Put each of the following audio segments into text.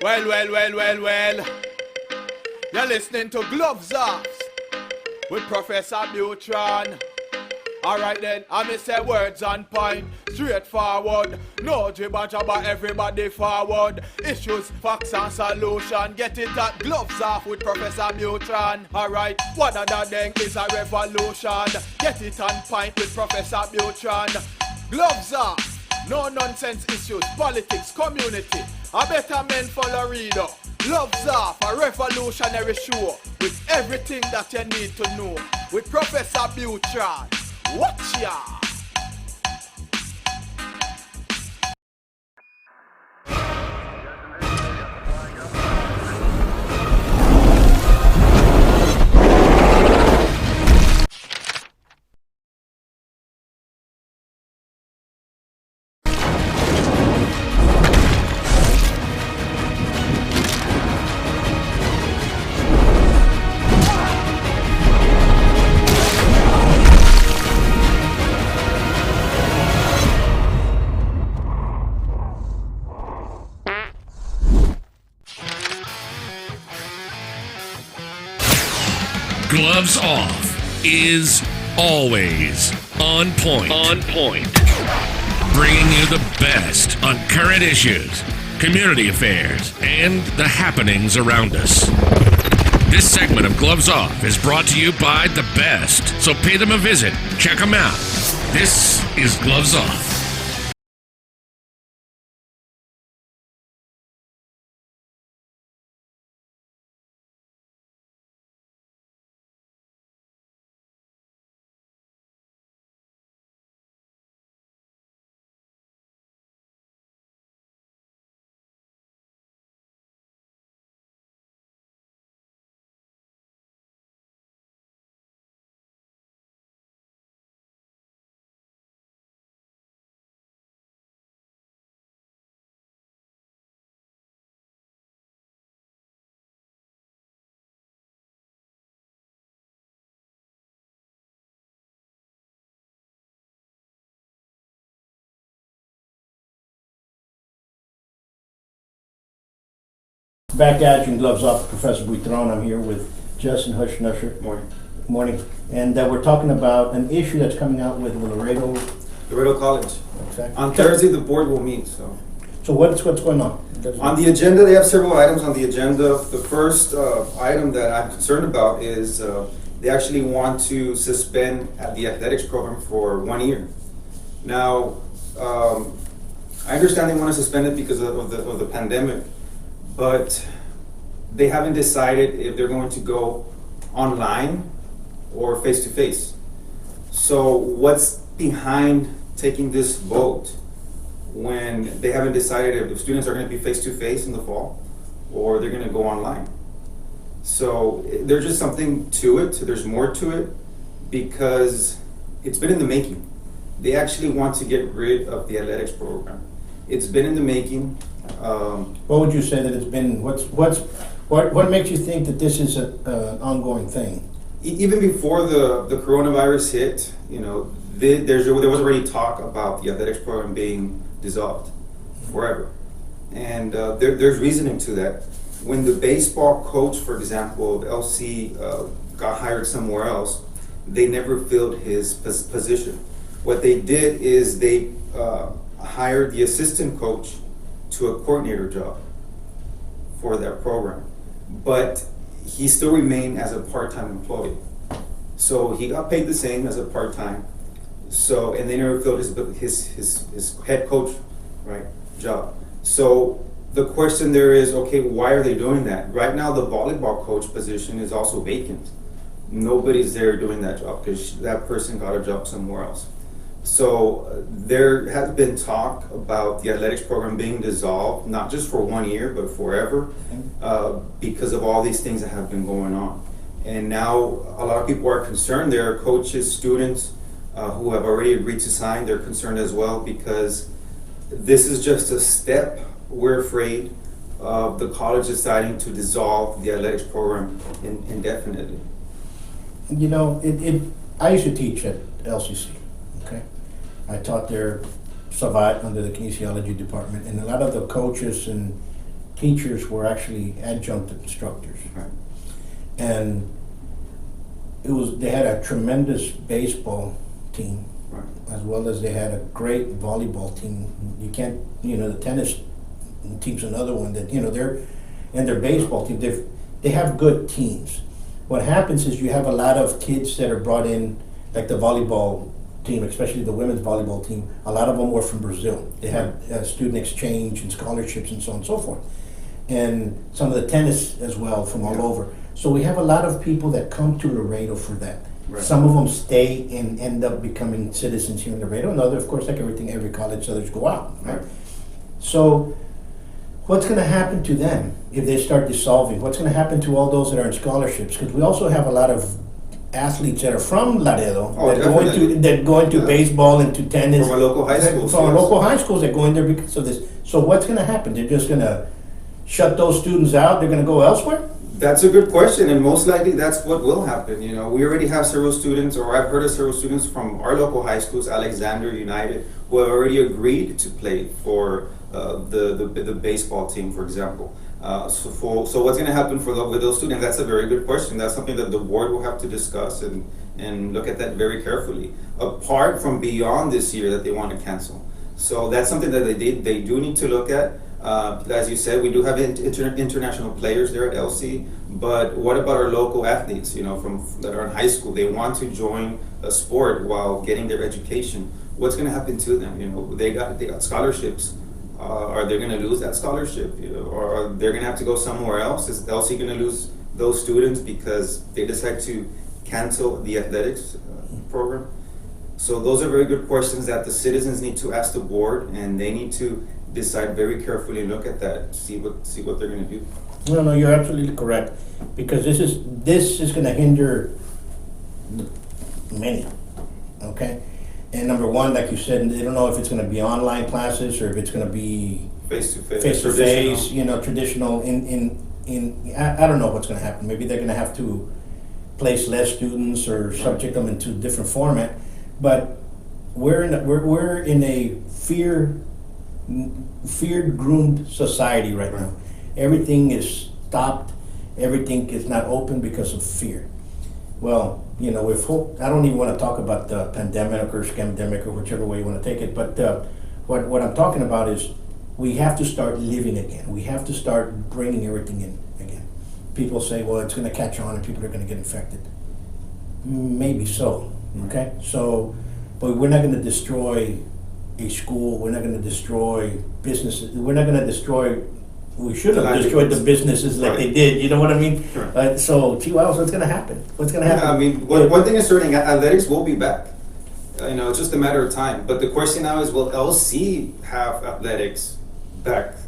Well. You're listening to Gloves Off with Professor Buitron. Alright then, I may say words on point, straightforward. No jibber jabber, everybody forward. Issues, facts and solution. Get it at Gloves Off with Professor Buitron. Alright, what other thing is a revolution? Get it on point with Professor Buitron. Gloves Off, no nonsense issues, politics, community. A better men for Laredo. Gloves Off, a revolutionary show with everything that you need to know. With Professor Buitron. Watch ya! Gloves Off is always on point. Bringing you the best on current issues, community affairs, and the happenings around us. This segment of Gloves Off is brought to you by the best, so pay them a visit. Check them out. This is Gloves Off. Back at you in Gloves Off, Professor Buitron. I'm here with Justine Hundsnurscher. Morning. And we're talking about an issue that's coming out with Laredo College. Exactly. On Thursday, the board will meet. So what's going on? On the agenda, they have several items on the agenda. The first item that I'm concerned about is they actually want to suspend the athletics program for 1 year. Now, I understand they want to suspend it because of the pandemic, but they haven't decided if they're going to go online or face-to-face. So what's behind taking this vote when they haven't decided if students are going to be face-to-face in the fall or they're going to go online? So there's just something to it. There's more to it because it's been in the making. They actually want to get rid of the athletics program. It's been in the making. What would you say that it's been? What makes you think that this is an ongoing thing? Even before the coronavirus hit, there was already talk about the athletics program being dissolved forever, and there's reasoning to that. When the baseball coach, for example, of LC, got hired somewhere else, they never filled his position. What they did is they hired the assistant coach to a coordinator job for that program, but he still remained as a part-time employee. So he got paid the same as a part-time. So, and they never filled his head coach, right, job. So the question there is, okay, why are they doing that? Right now, the volleyball coach position is also vacant. Nobody's there doing that job because that person got a job somewhere else. So there has been talk about the athletics program being dissolved, not just for 1 year, but forever, because of all these things that have been going on. And now a lot of people are concerned. There are coaches, students who have already agreed to sign. They're concerned as well because this is just a step, we're afraid, of the college deciding to dissolve the athletics program indefinitely. I used to teach at LCC, okay? I taught there Savat under the kinesiology department, and a lot of the coaches and teachers were actually adjunct instructors. Right. And they had a tremendous baseball team, Right. as well as they had a great volleyball team. You can't, the tennis team's another one that, and their baseball team, they have good teams. What happens is you have a lot of kids that are brought in, like the volleyball team, especially the women's volleyball team, a lot of them were from Brazil. They had student exchange and scholarships and so on and so forth. And some of the tennis as well from all over. So we have a lot of people that come to Laredo for that. Right. Some of them stay and end up becoming citizens here in Laredo, and others, of course, like every college, others go out, right? So what's going to happen to them if they start dissolving? What's going to happen to all those that are in scholarships? Because we also have a lot of athletes that are from Laredo that go into baseball and to tennis. From our local high schools. From our local high schools that go in there because of this. So what's going to happen? They're just going to shut those students out? They're going to go elsewhere? That's a good question, and most likely that's what will happen. We already have several students, or I've heard of several students from our local high schools, Alexander, United, who have already agreed to play for the baseball team, for example. So what's going to happen with those students? That's a very good question. That's something that the board will have to discuss and look at that very carefully. Apart from beyond this year that they want to cancel, so that's something that they do need to look at. As you said, we do have international players there at LC, but what about our local athletes? That are in high school, they want to join a sport while getting their education. What's going to happen to them? They got scholarships. Are they going to lose that scholarship? Or are they going to have to go somewhere else? Is LC going to lose those students because they decide to cancel the athletics program? So those are very good questions that the citizens need to ask the board, and they need to decide very carefully and look at that, see what they're going to do. No, you're absolutely correct, because this is going to hinder many. Okay, and number one, like you said, they don't know if it's going to be online classes or if it's going to be face to face, traditional. I don't know what's going to happen. Maybe they're going to have to place less students or subject them into different format. But we're in a fear-groomed society right now. Everything is stopped. Everything is not open because of fear. Well, with hope, I don't even want to talk about the pandemic or scamdemic or whichever way you want to take it. But what I'm talking about is we have to start living again. We have to start bringing everything in again. People say, well, it's going to catch on and people are going to get infected. Maybe so. Okay, so, but we're not going to destroy a school. We're not going to destroy businesses. We're not going to destroy. We should have destroyed the businesses like they did. You know what I mean? Sure. So, what's going to happen? What's going to happen? One thing is certain: athletics will be back. It's just a matter of time. But the question now is, will LC have athletics back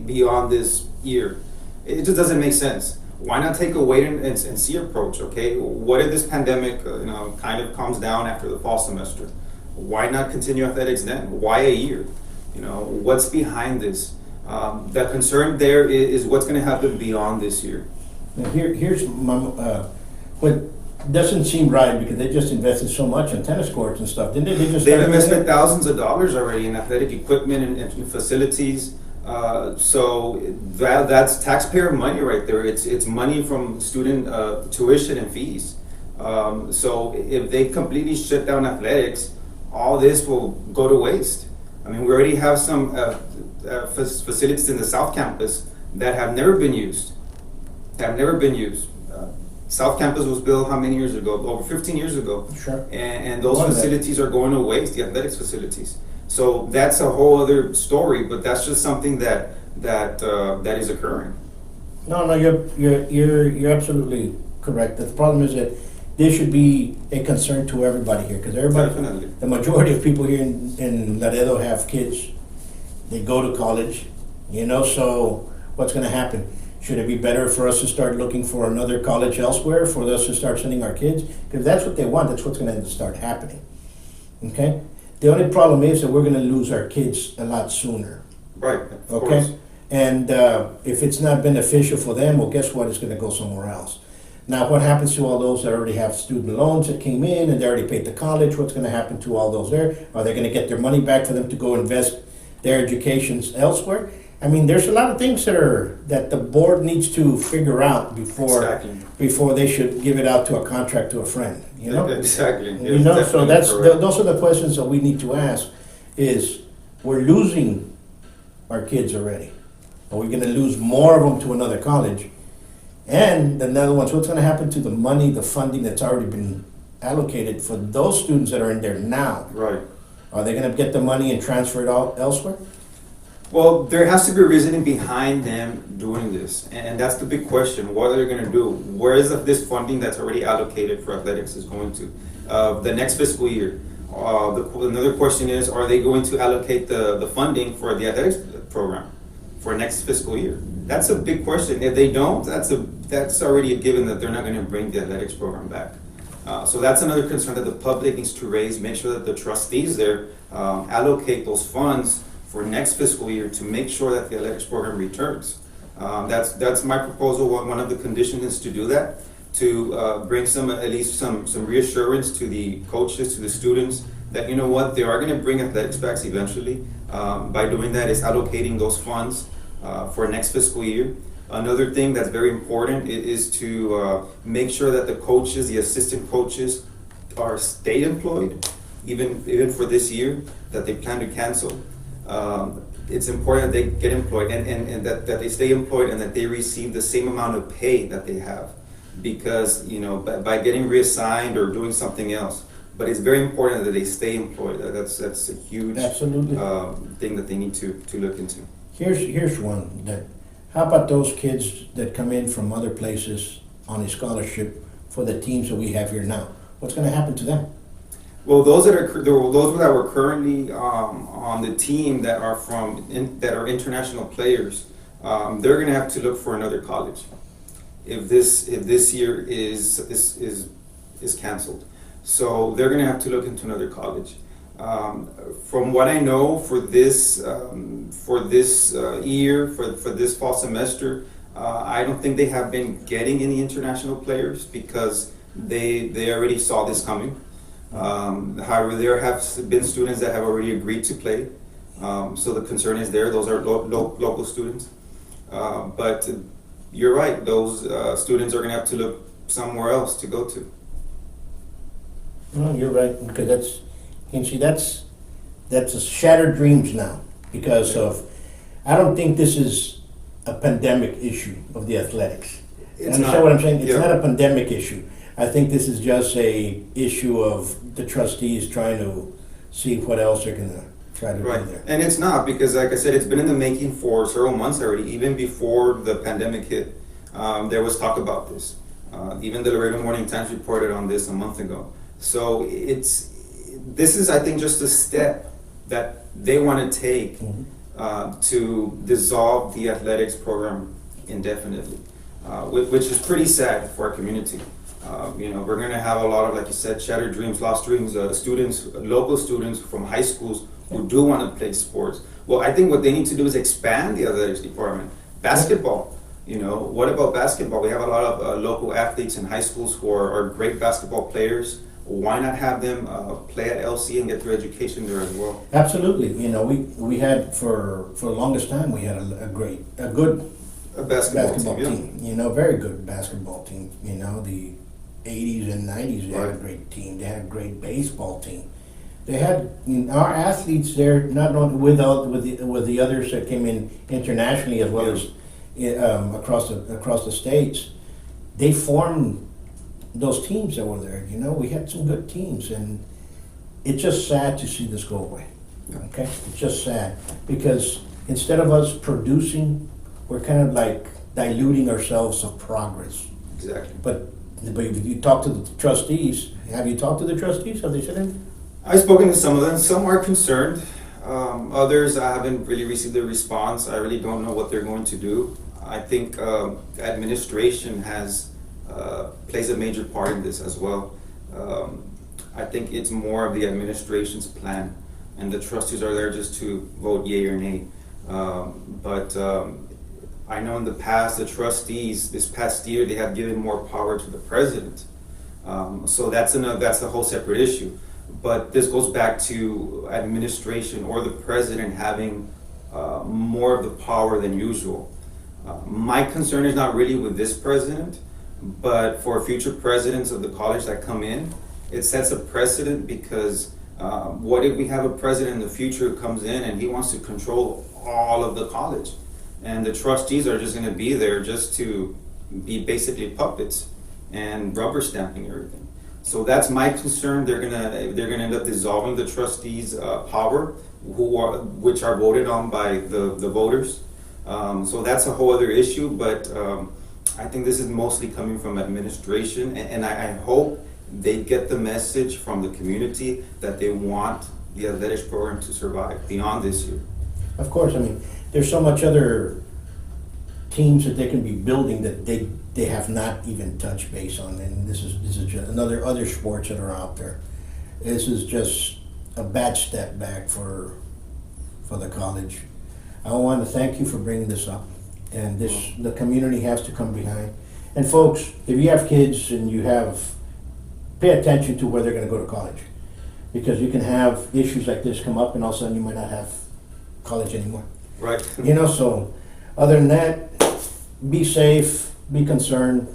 beyond this year? It just doesn't make sense. Why not take a wait and see approach? Okay, what if this pandemic, kind of calms down after the fall semester? Why not continue athletics then? Why a year? What's behind this? The concern there is what's going to happen beyond this year. Now here's what doesn't seem right, because they just invested so much in tennis courts and stuff. Didn't they? They've invested thousands of dollars already in athletic equipment and facilities. So that's taxpayer money right there. It's money from student tuition and fees. So if they completely shut down athletics, all this will go to waste. We already have some facilities in the South Campus that have never been used. South Campus was built how many years ago? Over 15 years ago. Sure. And those facilities are going to waste, the athletics facilities. So that's a whole other story, but that's just something that is occurring. No, you're absolutely correct. The problem is that this should be a concern to everybody here, because Definitely. the majority of people here in Laredo have kids. They go to college, so what's going to happen? Should it be better for us to start looking for another college elsewhere, for us to start sending our kids? Because that's what they want. That's what's going to start happening. Okay? The only problem is that we're going to lose our kids a lot sooner. Right, of Okay? course. And if it's not beneficial for them, well, guess what? It's going to go somewhere else. Now, what happens to all those that already have student loans that came in and they already paid the college? What's going to happen to all those there? Are they going to get their money back for them to go invest their educations elsewhere? I mean, there's a lot of things that the board needs to figure out Exactly. before they should give it out to a contract to a friend, you know? Exactly. You know, so Correct. those are the questions that we need to ask, is we're losing our kids already. Are we gonna lose more of them to another college? And another one, so what's gonna happen to the money, the funding that's already been allocated for those students that are in there now? Right. Are they gonna get the money and transfer it out elsewhere? Well, there has to be reasoning behind them doing this, and that's the big question. What are they going to do? Where is this funding that's already allocated for athletics is going to? The next fiscal year. Another question is, are they going to allocate the funding for the athletics program for next fiscal year? That's a big question. If they don't, that's already a given that they're not going to bring the athletics program back. So that's another concern that the public needs to raise. Make sure that the trustees there allocate those funds for next fiscal year to make sure that the athletics program returns. That's my proposal. One of the conditions is to do that, to bring at least some reassurance to the coaches, to the students, that you know what, they are going to bring athletics back eventually. By doing that is allocating those funds for next fiscal year. Another thing that's very important is to make sure that the coaches, the assistant coaches, are state employed, even for this year that they plan to cancel. It's important that they get employed and that they stay employed and that they receive the same amount of pay that they have, because you know, by getting reassigned or doing something else. But it's very important that they stay employed. That's a huge Absolutely. Thing that they need to look into. Here's one that, how about those kids that come in from other places on a scholarship for the teams that we have here now? What's gonna happen to them? Well, those that were currently on the team that are international players, they're going to have to look for another college if this year is canceled. So they're going to have to look into another college. From what I know, for this year, for this fall semester, I don't think they have been getting any international players because they already saw this coming. However, there have been students that have already agreed to play, so the concern is there. Those are local students, but you're right. Those students are going to have to look somewhere else to go to. No, you're right, because that's a shattered dreams now because of. I don't think this is a pandemic issue of the athletics. You understand what I'm saying? It's not a pandemic issue. I think this is just a issue of the trustees trying to see what else they're gonna try to do there. And it's not, because like I said, it's been in the making for several months already. Even before the pandemic hit, there was talk about this. Even the Laredo Morning Times reported on this a month ago. So this is, I think, just a step that they want to take to dissolve the athletics program indefinitely, which is pretty sad for our community. We're going to have a lot of, like you said, shattered dreams, lost dreams, students, local students from high schools who do want to play sports. Well, I think what they need to do is expand the athletics department. Basketball, what about basketball? We have a lot of local athletes in high schools who are great basketball players. Why not have them play at LC and get their education there as well? Absolutely. We had for the longest time, we had a good basketball team. Very good basketball team. The 80s and 90s, they had a great team. They had a great baseball team. They had our athletes there, not only with the others that came in internationally as well as across the states. They formed those teams that were there. We had some good teams, and it's just sad to see this go away. Okay, it's just sad because instead of us producing, we're kind of like diluting ourselves of progress. Exactly. But if you talk to the trustees, have you talked to the trustees? Have they said anything? I've spoken to some of them. Some are concerned. Others, I haven't really received a response. I really don't know what they're going to do. I think administration plays a major part in this as well. I think it's more of the administration's plan, and the trustees are there just to vote yay or nay. But I know in the past, the trustees, this past year, they have given more power to the president. So that's a whole separate issue. But this goes back to administration or the president having more of the power than usual. My concern is not really with this president, but for future presidents of the college that come in, it sets a precedent because what if we have a president in the future who comes in and he wants to control all of the college? And the trustees are just going to be there just to be basically puppets and rubber stamping everything. So that's my concern. They're gonna end up dissolving the trustees' power, which are voted on by the voters. So that's a whole other issue. But I think this is mostly coming from administration, and I hope they get the message from the community that they want the athletics program to survive beyond this year. Of course, I mean, there's so much other teams that they can be building that they have not even touched base on, and this is just other sports that are out there. This is just a bad step back for the college. I want to thank you for bringing this up, and the community has to come behind. And folks, if you have kids and pay attention to where they're going to go to college, because you can have issues like this come up, and all of a sudden you might not have college anymore. Right. So other than that, be safe, be concerned,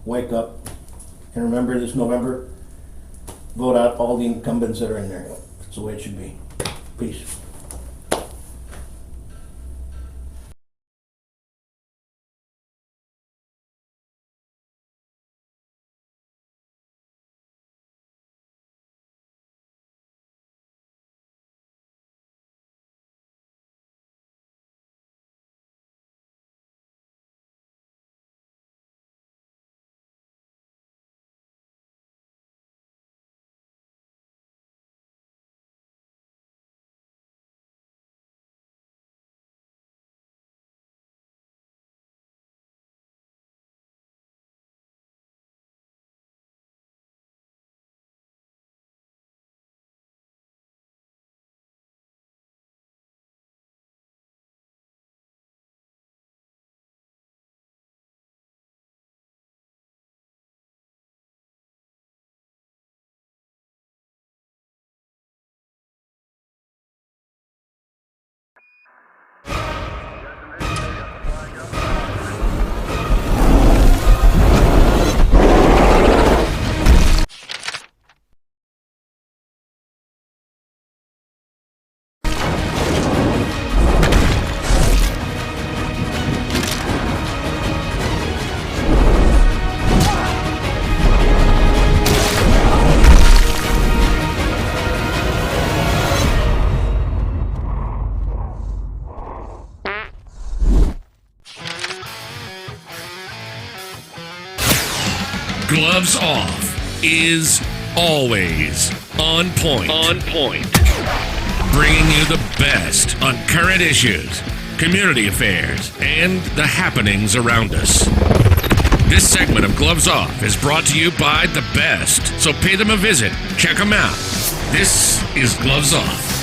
wake up, and remember this November, vote out all the incumbents that are in there. That's the way it should be. Peace. Gloves Off is always on point. Bringing you the best on current issues, community affairs, and the happenings around us. This segment of Gloves Off is brought to you by the best, so pay them a visit. Check them out. This is Gloves Off.